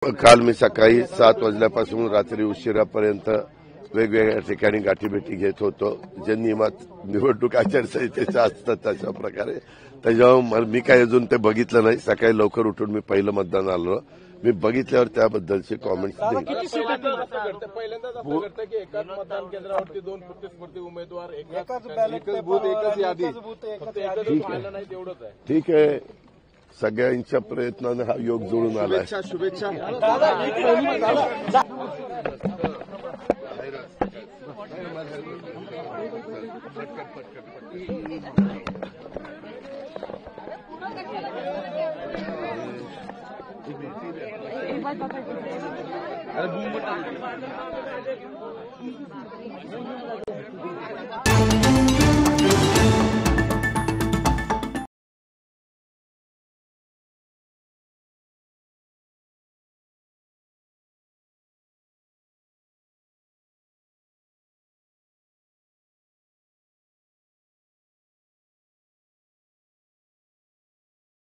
काल मी सकाळी 7 वाजल्यापासून रात्री उशिरापर्यंत वेगवेगळ्या ठिकाणी गाठीभेटी घेत होतो. जे नियमात निवडणूक आचारसंहितेचं असतं तशा प्रकारे. त्याच्यावर मी काय अजून ते बघितलं नाही. सकाळी लवकर उठून मी पहिलं मतदान आलो. मी बघितल्यावर त्याबद्दलचे कॉमेंट्स देईन. पहिल्यांदाच असं घडतं की एकाच मतदान केंद्रावरती दोन प्रतिस्पर्धी उमेदवार एकच बूथ एकच यादी फक्त एकच पाहिलं नाही तेवढंच आहे. ठीक आहे, सगळ्यांच्या प्रयत्नाने हा योग जुळून आलाय. शुभेच्छा. अरे